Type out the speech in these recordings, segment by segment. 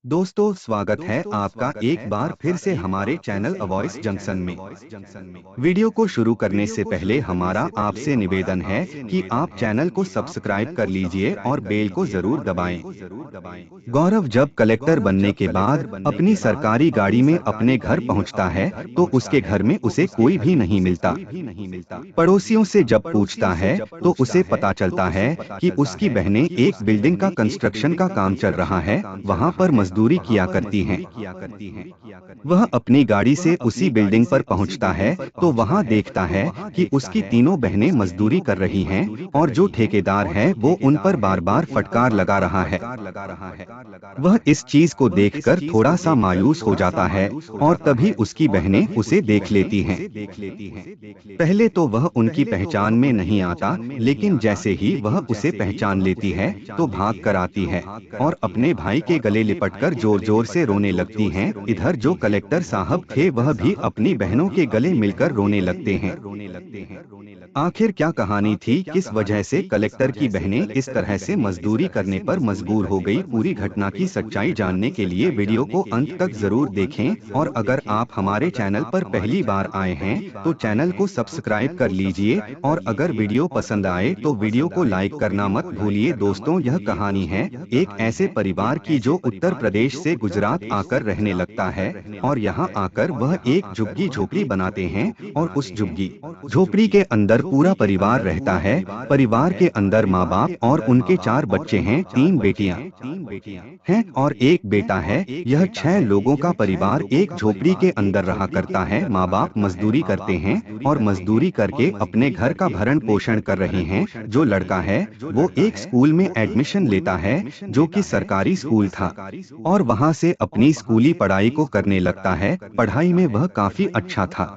दोस्तों स्वागत है आपका एक बार फिर से हमारे चैनल अ वॉइस जंक्शन में। वीडियो को शुरू करने से पहले हमारा आपसे निवेदन है कि आप चैनल को सब्सक्राइब कर लीजिए और बेल को जरूर दबाएं। गौरव जब कलेक्टर बनने के बाद अपनी सरकारी गाड़ी में अपने घर पहुंचता है तो उसके घर में उसे कोई भी नहीं मिलता। पड़ोसियों से जब पूछता है तो उसे पता चलता है कि उसकी बहनें एक बिल्डिंग का कंस्ट्रक्शन का काम चल रहा है, वहां पर मजदूरी किया करती हैं। वह अपनी गाड़ी से उसी बिल्डिंग पर पहुंचता है तो वहां देखता है कि उसकी तीनों बहनें मजदूरी कर रही हैं और जो ठेकेदार है वो उन पर बार बार फटकार लगा रहा है। वह इस चीज को देखकर थोड़ा सा मायूस हो जाता है और तभी उसकी बहनें उसे देख लेती हैं। पहले तो वह उनकी पहचान में नहीं आता, लेकिन जैसे ही वह उसे पहचान लेती है तो भाग कर आती है और अपने भाई के गले लिपटकर जोर जोर से रोने लगती हैं। इधर जो कलेक्टर साहब थे वह भी अपनी बहनों के गले मिलकर रोने लगते हैं। आखिर क्या कहानी थी, किस वजह से कलेक्टर की बहनें इस तरह से मजदूरी करने पर मजबूर हो गई? पूरी घटना की सच्चाई जानने के लिए वीडियो को अंत तक जरूर देखें और अगर आप हमारे चैनल पर पहली बार आए हैं तो चैनल को सब्सक्राइब कर लीजिए और अगर वीडियो पसंद आए तो वीडियो को लाइक करना मत भूलिए। दोस्तों, यह कहानी है एक ऐसे परिवार की जो उत्तर प्रदेश से गुजरात आकर रहने लगता है और यहाँ आकर वह एक झुग्गी झोपड़ी बनाते हैं और उस झुग्गी झोपड़ी के अंदर पूरा परिवार रहता है। परिवार के अंदर माँ बाप और उनके 4 बच्चे हैं, 3 बेटियां हैं और एक बेटा है। यह 6 लोगों का परिवार एक झोपड़ी के अंदर रहा करता है। माँ बाप मजदूरी करते हैं और मजदूरी करके अपने घर का भरण पोषण कर रहे हैं। जो लड़का है वो एक स्कूल में एडमिशन लेता है जो कि सरकारी स्कूल था और वहां से अपनी स्कूली पढ़ाई को करने लगता है। पढ़ाई में वह काफी अच्छा था।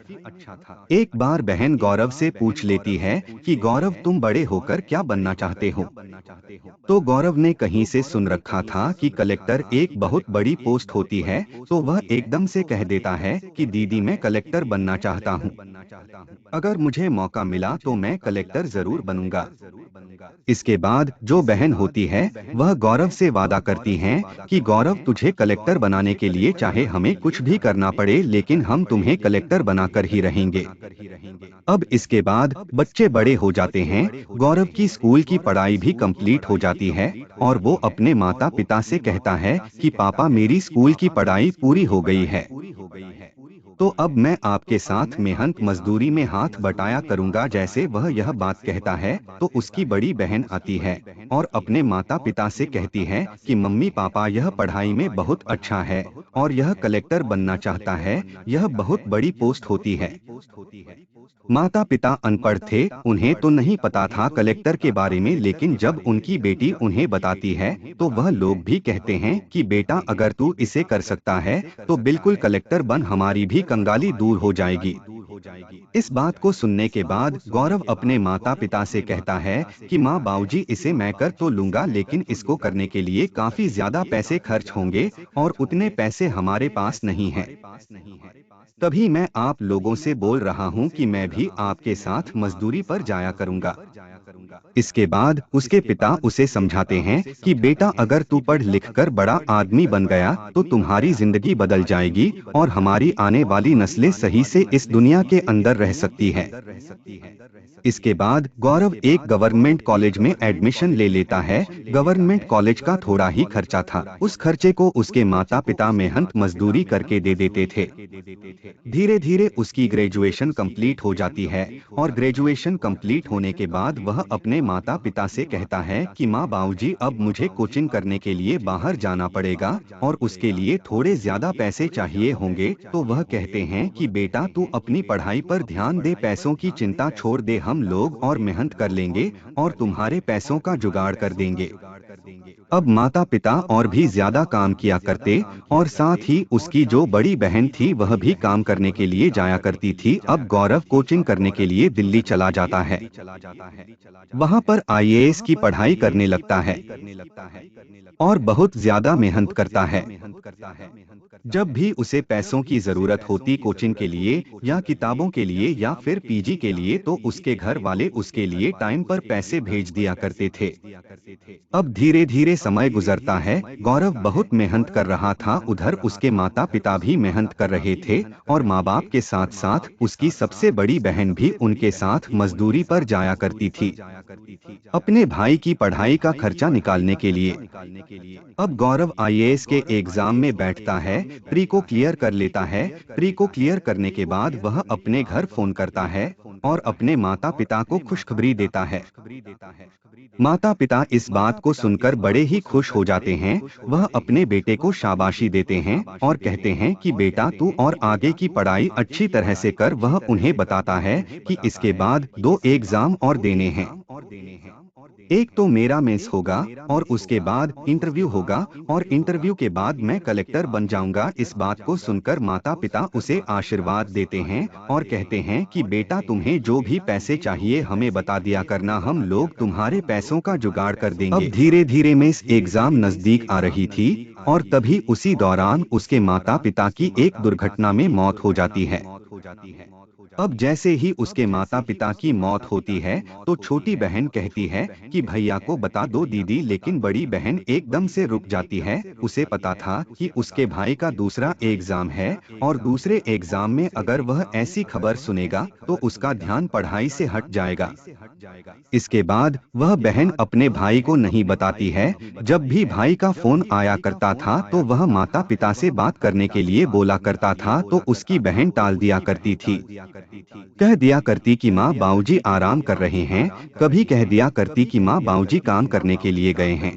एक बार बहन गौरव से पूछ लेती है कि गौरव, तुम बड़े होकर क्या बनना चाहते हो? तो गौरव ने कहीं से सुन रखा था कि कलेक्टर एक बहुत बड़ी पोस्ट होती है, तो वह एकदम से कह देता है कि दीदी, मैं कलेक्टर बनना चाहता हूँ। अगर मुझे मौका मिला तो मैं कलेक्टर जरूर बनूंगा। इसके बाद जो बहन होती है वह गौरव से वादा करती हैं कि गौरव, तुझे कलेक्टर बनाने के लिए चाहे हमें कुछ भी करना पड़े लेकिन हम तुम्हें कलेक्टर बनाकर ही रहेंगे। अब इसके बाद बच्चे बड़े हो जाते हैं। गौरव की स्कूल की पढ़ाई भी कंप्लीट हो जाती है और वो अपने माता पिता से कहता है कि पापा, मेरी स्कूल की पढ़ाई पूरी हो गई है, तो अब मैं आपके साथ मेहनत मजदूरी में हाथ बटाया करूंगा। जैसे वह यह बात कहता है तो उसकी बड़ी बहन आती है और अपने माता पिता से कहती है कि मम्मी पापा, यह पढ़ाई में बहुत अच्छा है और यह कलेक्टर बनना चाहता है, यह बहुत बड़ी पोस्ट होती है। माता पिता अनपढ़ थे, उन्हें तो नहीं पता था कलेक्टर के बारे में, लेकिन जब उनकी बेटी उन्हें बताती है तो वह लोग भी कहते हैं कि बेटा, अगर तू इसे कर सकता है तो बिल्कुल कलेक्टर बन, हमारी भी कंगाली दूर हो जाएगी। इस बात को सुनने के बाद गौरव अपने माता पिता से कहता है कि माँ बाबूजी, इसे मैं कर तो लूंगा लेकिन इसको करने के लिए काफी ज्यादा पैसे खर्च होंगे और उतने पैसे हमारे पास नहीं हैं। तभी मैं आप लोगों से बोल रहा हूँ कि मैं भी आपके साथ मजदूरी पर जाया करूंगा। इसके बाद उसके पिता उसे समझाते हैं कि बेटा, अगर तू पढ़ लिख कर बड़ा आदमी बन गया तो तुम्हारी जिंदगी बदल जाएगी और हमारी आने वाली नस्लें सही से इस दुनिया के अंदर रह सकती हैं। इसके बाद गौरव एक गवर्नमेंट कॉलेज में एडमिशन ले लेता है। गवर्नमेंट कॉलेज का थोड़ा ही खर्चा था, उस खर्चे को उसके माता पिता मेहनत मजदूरी करके दे देते थे। धीरे धीरे उसकी ग्रेजुएशन कंप्लीट हो जाती है और ग्रेजुएशन कंप्लीट होने के बाद वह अपने माता पिता से कहता है कि माँ बाबूजी, अब मुझे कोचिंग करने के लिए बाहर जाना पड़ेगा और उसके लिए थोड़े ज्यादा पैसे चाहिए होंगे। तो वह कहते हैं कि बेटा, तू अपनी पढ़ाई पर ध्यान दे, पैसों की चिंता छोड़ दे, हम लोग और मेहनत कर लेंगे और तुम्हारे पैसों का जुगाड़ कर देंगे। अब माता पिता और भी ज्यादा काम किया करते और साथ ही उसकी जो बड़ी बहन थी वह भी काम करने के लिए जाया करती थी। अब गौरव कोचिंग करने के लिए दिल्ली चला जाता है। वहां पर आईएएस की पढ़ाई करने लगता है और बहुत ज्यादा मेहनत करता है। जब भी उसे पैसों की जरूरत होती कोचिंग के लिए या किताबों के लिए या फिर पीजी के लिए, तो उसके घर वाले उसके लिए टाइम पर पैसे भेज दिया करते थे। अब धीरे धीरे समय गुजरता है, गौरव बहुत मेहनत कर रहा था, उधर उसके माता पिता भी मेहनत कर रहे थे और माँ बाप के साथ साथ उसकी सबसे बड़ी बहन भी उनके साथ मजदूरी पर जाया करती थी, अपने भाई की पढ़ाई का खर्चा निकालने के लिए। अब गौरव आईएएस के एग्जाम में बैठता है, प्री को क्लियर कर लेता है। प्री को क्लियर करने के बाद वह अपने घर फोन करता है और अपने माता पिता को खुशखबरी देता है। माता पिता इस बात को सुनकर बड़े ही खुश हो जाते हैं। वह अपने बेटे को शाबाशी देते हैं और कहते हैं कि बेटा तू और आगे की पढ़ाई अच्छी तरह से कर। वह उन्हें बताता है कि इसके बाद 2 एग्जाम और देने हैं, एक तो मेरा मेंस होगा और उसके बाद इंटरव्यू होगा और इंटरव्यू के बाद मैं कलेक्टर बन जाऊंगा। इस बात को सुनकर माता पिता उसे आशीर्वाद देते हैं और कहते हैं कि बेटा तुम्हें जो भी पैसे चाहिए हमें बता दिया करना, हम लोग तुम्हारे पैसों का जुगाड़ कर देंगे। अब धीरे धीरे मेंस एग्जाम नजदीक आ रही थी और तभी उसी दौरान उसके माता पिता की एक दुर्घटना में मौत हो जाती है। अब जैसे ही उसके माता पिता की मौत होती है तो छोटी बहन कहती है कि भैया को बता दो दीदी, लेकिन बड़ी बहन एकदम से रुक जाती है। उसे पता था कि उसके भाई का दूसरा एग्जाम है और दूसरे एग्जाम में अगर वह ऐसी खबर सुनेगा तो उसका ध्यान पढ़ाई से हट जाएगा। इसके बाद वह बहन अपने भाई को नहीं बताती है। जब भी भाई का फोन आया करता था तो वह माता पिता से बात करने के लिए बोला करता था तो उसकी बहन टाल दिया करती थी, कह दिया करती कि माँ बाबूजी आराम कर रहे हैं, कभी कह दिया करती कि माँ बाबूजी काम करने के लिए गए हैं।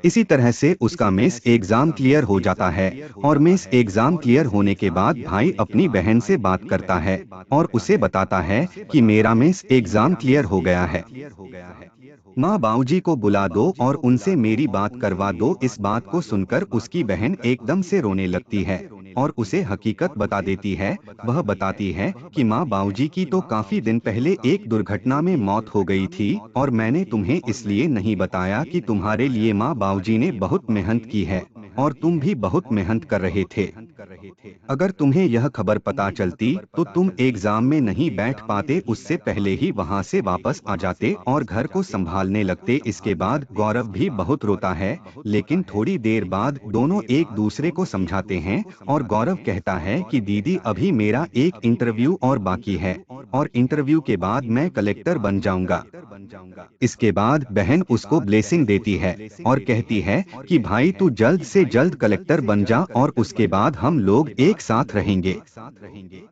इसी तरह से उसका मेंस एग्जाम क्लियर हो जाता है और मेंस एग्जाम क्लियर होने के बाद भाई अपनी बहन से बात करता है और उसे बताता है कि मेरा मेंस एग्जाम क्लियर हो गया है, माँ बाबूजी को बुला दो और उनसे मेरी बात करवा दो। इस बात को सुनकर उसकी बहन एकदम से रोने लगती है और उसे हकीकत बता देती है। वह बताती है कि माँ बाबूजी की तो काफी दिन पहले एक दुर्घटना में मौत हो गई थी और मैंने तुम्हें इसलिए नहीं बताया कि तुम्हारे लिए माँ बाबूजी ने बहुत मेहनत की है और तुम भी बहुत मेहनत कर रहे थे। अगर तुम्हें यह खबर पता चलती तो तुम एग्जाम में नहीं बैठ पाते, उससे पहले ही वहां से वापस आ जाते और घर को संभालने लगते। इसके बाद गौरव भी बहुत रोता है, लेकिन थोड़ी देर बाद दोनों एक दूसरे को समझाते हैं और गौरव कहता है कि दीदी अभी मेरा एक इंटरव्यू और बाकी है और इंटरव्यू के बाद मैं कलेक्टर बन जाऊंगा। इसके बाद बहन उसको ब्लेसिंग देती है और कहती है कि भाई तू जल्द से जल्द कलेक्टर बन जा और उसके बाद हम लोग एक साथ रहेंगे।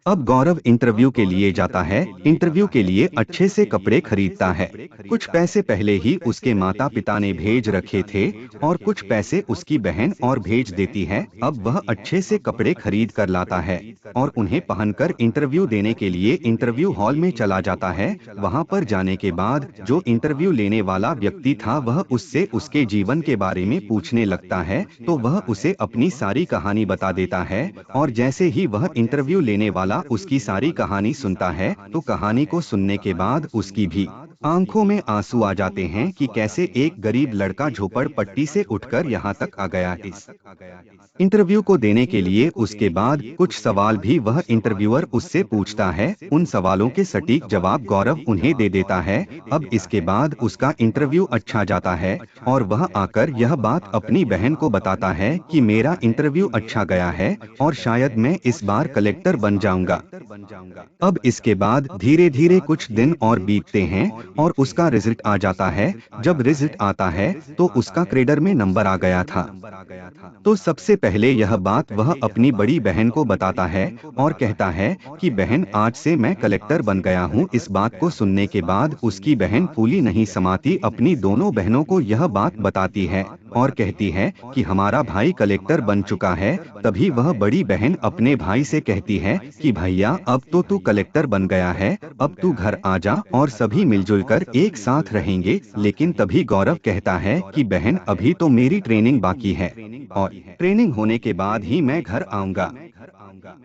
अब गौरव इंटरव्यू के लिए जाता है। इंटरव्यू के लिए अच्छे से कपड़े खरीदता है। कुछ पैसे पहले ही उसके माता पिता ने भेज रखे थे और कुछ पैसे उसकी बहन और भेज देती है। अब वह अच्छे से कपड़े खरीद कर लाता है और उन्हें पहनकर इंटरव्यू देने के लिए इंटरव्यू हॉल में चला जाता है। वहां पर जाने के बाद जो इंटरव्यू लेने वाला व्यक्ति था वह उससे उसके जीवन के बारे में पूछने लगता है, तो वह उसे अपनी सारी कहानी बता देता है और जैसे ही वह इंटरव्यू लेने वाला उसकी सारी कहानी सुनता है तो कहानी को सुनने के बाद उसकी भी आंखों में आंसू आ जाते हैं कि कैसे एक गरीब लड़का झोपड़पट्टी से उठकर यहाँ तक आ गया। इस इंटरव्यू को देने के लिए उसके बाद कुछ सवाल भी वह इंटरव्यूअर उससे पूछता है। उन सवालों के सटीक जवाब गौरव उन्हें दे देता है। अब इसके बाद उसका इंटरव्यू अच्छा जाता है और वह आकर यह बात अपनी बहन को बताता है कि मेरा इंटरव्यू अच्छा गया है और शायद मैं इस बार कलेक्टर बन जाऊंगा। अब इसके बाद धीरे धीरे कुछ दिन और बीतते हैं और उसका रिजल्ट आ जाता है। जब रिजल्ट आता है तो उसका ग्रेडर में नंबर आ गया था। तो सबसे पहले यह बात वह अपनी बड़ी बहन को बताता है और कहता है कि बहन आज से मैं कलेक्टर बन गया हूँ। इस बात को सुनने के बाद उसकी बहन फूली नहीं समाती अपनी दोनों बहनों को यह बात बताती है और कहती है कि हमारा भाई कलेक्टर बन चुका है। तभी वह बड़ी बहन अपने भाई से कहती है कि भैया अब तो तू कलेक्टर बन गया है, अब तू घर आ जा और सभी मिलजुल कर एक साथ रहेंगे। लेकिन तभी गौरव कहता है कि बहन अभी तो मेरी ट्रेनिंग बाकी है और ट्रेनिंग होने के बाद ही मैं घर आऊंगा।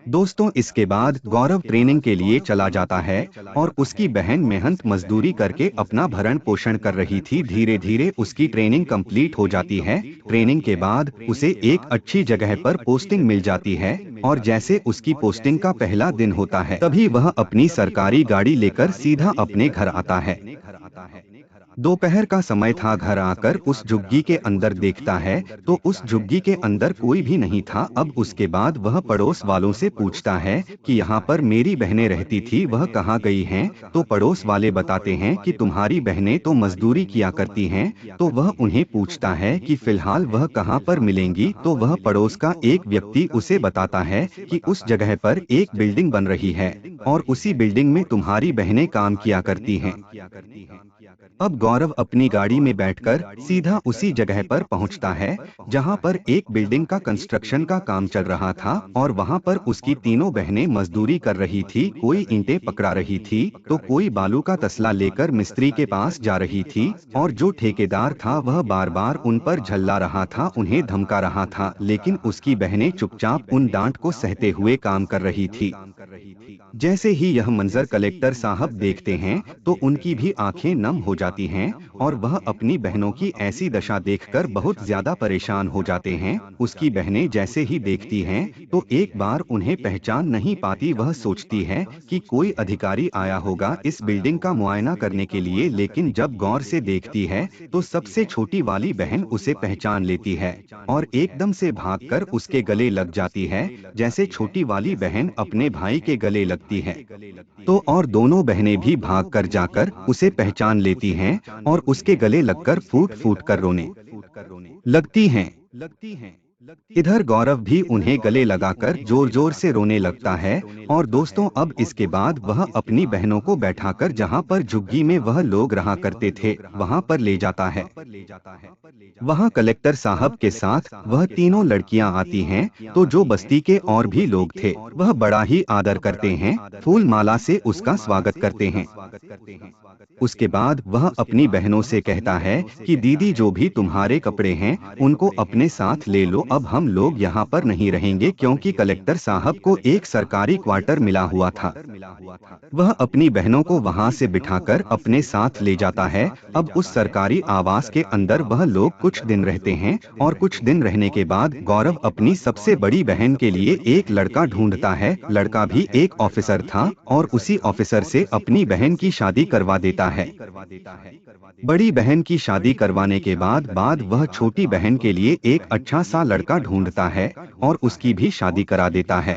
दोस्तों, इसके बाद गौरव ट्रेनिंग के लिए चला जाता है और उसकी बहन मेहनत मजदूरी करके अपना भरण पोषण कर रही थी। धीरे धीरे उसकी ट्रेनिंग कंप्लीट हो जाती है। ट्रेनिंग के बाद उसे एक अच्छी जगह पर पोस्टिंग मिल जाती है और जैसे उसकी पोस्टिंग का पहला दिन होता है, तभी वह अपनी सरकारी गाड़ी लेकर सीधा अपने घर आता है। दोपहर का समय था। घर आकर उस झुग्गी के अंदर देखता है तो उस झुग्गी के अंदर कोई भी नहीं था। अब उसके बाद वह पड़ोस वालों से पूछता है कि यहाँ पर मेरी बहनें रहती थी, वह कहाँ गई हैं? तो पड़ोस वाले बताते हैं कि तुम्हारी बहनें तो मजदूरी किया करती हैं। तो वह उन्हें पूछता है कि फिलहाल वह कहाँ पर मिलेंगी? तो वह पड़ोस का एक व्यक्ति उसे बताता है कि उस जगह पर एक बिल्डिंग बन रही है और उसी बिल्डिंग में तुम्हारी बहनें काम किया करती हैं। अब गौरव अपनी गाड़ी में बैठकर सीधा उसी जगह पर पहुंचता है जहां पर एक बिल्डिंग का कंस्ट्रक्शन का काम चल रहा था और वहां पर उसकी तीनों बहनें मजदूरी कर रही थी। कोई ईंटें पकड़ा रही थी तो कोई बालू का तसला लेकर मिस्त्री के पास जा रही थी और जो ठेकेदार था वह बार बार उन पर झल्ला रहा था, उन्हें धमका रहा था, लेकिन उसकी बहनें चुपचाप उन डांट को सहते हुए काम कर रही थी। जैसे ही यह मंजर कलेक्टर साहब देखते हैं तो उनकी भी आंखें नम हो जाती हैं और वह अपनी बहनों की ऐसी दशा देखकर बहुत ज्यादा परेशान हो जाते हैं। उसकी बहनें जैसे ही देखती हैं तो एक बार उन्हें पहचान नहीं पाती। वह सोचती है कि कोई अधिकारी आया होगा इस बिल्डिंग का मुआयना करने के लिए, लेकिन जब गौर से देखती है तो सबसे छोटी वाली बहन उसे पहचान लेती है और एकदम से भागकर उसके गले लग जाती है, जैसे छोटी वाली बहन अपने भाई के गले लगती है। तो और दोनों बहनें भी भागकर जाकर उसे पहचान लेती हैं और उसके गले लगकर फूट फूट कर रोने लगती हैं। इधर गौरव भी उन्हें गले लगाकर जोर जोर से रोने लगता है और दोस्तों, अब इसके बाद वह अपनी बहनों को बैठाकर जहां पर झुग्गी में वह लोग रहा करते थे वहां पर ले जाता है। वहां कलेक्टर साहब के साथ वह तीनों लड़कियां आती हैं तो जो बस्ती के और भी लोग थे वह बड़ा ही आदर करते हैं, फूल माला से उसका स्वागत करते हैं। उसके बाद वह अपनी बहनों से कहता है कि दीदी, जो भी तुम्हारे कपड़े हैं उनको अपने साथ ले लो। अब हम लोग यहाँ पर नहीं रहेंगे क्योंकि कलेक्टर साहब को एक सरकारी क्वार्टर मिला हुआ था। वह अपनी बहनों को वहाँ से बिठाकर अपने साथ ले जाता है। अब उस सरकारी आवास के अंदर वह लोग कुछ दिन रहते हैं और कुछ दिन रहने के बाद गौरव अपनी सबसे बड़ी बहन के लिए एक लड़का ढूंढता है। लड़का भी एक ऑफिसर था और उसी ऑफिसर से अपनी बहन की शादी करवा देता है। बड़ी बहन की शादी करवाने के बाद वह छोटी बहन के लिए एक अच्छा सा लड़का ढूंढता है और उसकी भी शादी करा देता है।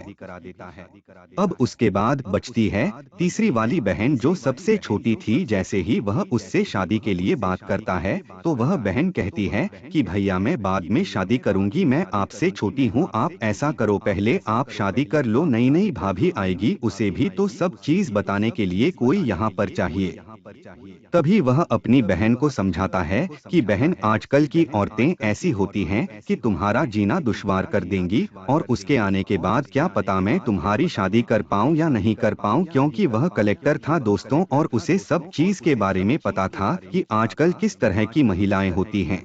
अब उसके बाद बचती है तीसरी वाली बहन जो सबसे छोटी थी। जैसे ही वह उससे शादी के लिए बात करता है तो वह बहन कहती है कि भैया, मैं बाद में शादी करूंगी, मैं आपसे छोटी हूँ, आप ऐसा करो पहले आप शादी कर लो, नई नई भाभी आएगी उसे भी तो सब चीज बताने के लिए कोई यहाँ पर चाहिए। तभी वह अपनी बहन को समझाता है कि बहन, आजकल की औरतें ऐसी होती हैं कि तुम्हारा जीना दुश्वार कर देंगी और उसके आने के बाद क्या पता मैं तुम्हारी शादी कर पाऊं या नहीं कर पाऊं, क्योंकि वह कलेक्टर था दोस्तों और उसे सब चीज के बारे में पता था कि आजकल किस तरह की महिलाएं होती हैं।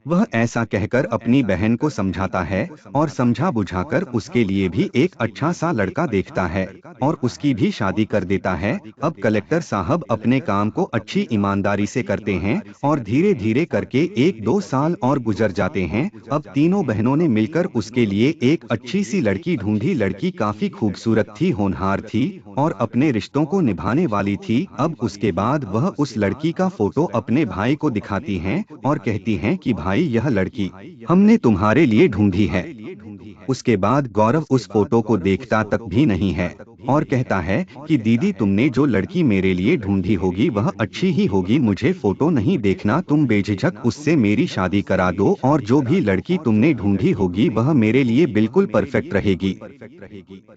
वह ऐसा कहकर अपनी बहन को समझाता है और समझा बुझाकर उसके लिए भी एक अच्छा सा लड़का देखता है और उसकी भी शादी कर देता है। अब कलेक्टर साहब अपने काम को अच्छी ईमानदारी से करते हैं और धीरे धीरे करके 1-2 साल और गुजर जाते हैं। अब तीनों बहनों ने मिलकर उसके लिए एक अच्छी सी लड़की ढूंढी। लड़की काफी खूबसूरत थी, होनहार थी और अपने रिश्तों को निभाने वाली थी। अब उसके बाद वह उस लड़की का फोटो अपने भाई को दिखाती हैं और कहती हैं कि भाई, यह लड़की हमने तुम्हारे लिए ढूंढी है। उसके बाद गौरव उस फोटो को देखता तक भी नहीं है और कहता है कि दीदी, तुमने जो लड़की मेरे लिए ढूंढी होगी वह अच्छी ही होगी, मुझे फोटो नहीं देखना, तुम बेझिझक उससे मेरी शादी करा दो और जो भी लड़की तुमने ढूंढी होगी वह मेरे लिए बिल्कुल परफेक्ट रहेगी।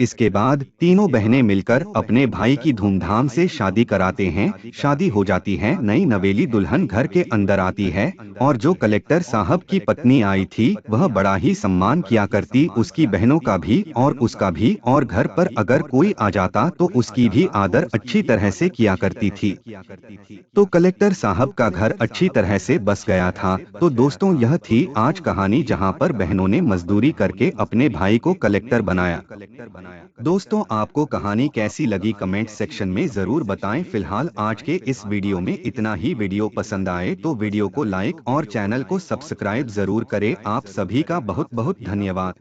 इसके बाद तीनों बहनें मिलकर अपने भाई की धूमधाम से शादी कराते हैं। शादी हो जाती है, नई नवेली दुल्हन घर के अंदर आती है और जो कलेक्टर साहब की पत्नी आई थी वह बड़ा ही सम्मान किया करती, उसकी बहनों का भी और उसका भी, और घर पर अगर कोई आ जाता तो उसकी भी आदर अच्छी तरह से किया करती थी। तो कलेक्टर साहब का घर अच्छी तरह से बस गया था। तो दोस्तों, यह थी आज कहानी जहां पर बहनों ने मजदूरी करके अपने भाई को कलेक्टर बनाया। दोस्तों, आपको कहानी कैसी लगी कमेंट सेक्शन में जरूर बताएं। फिलहाल आज के इस वीडियो में इतना ही। वीडियो पसंद आए तो वीडियो को लाइक और चैनल को सब्सक्राइब जरूर करें। आप सभी का बहुत बहुत धन्यवाद।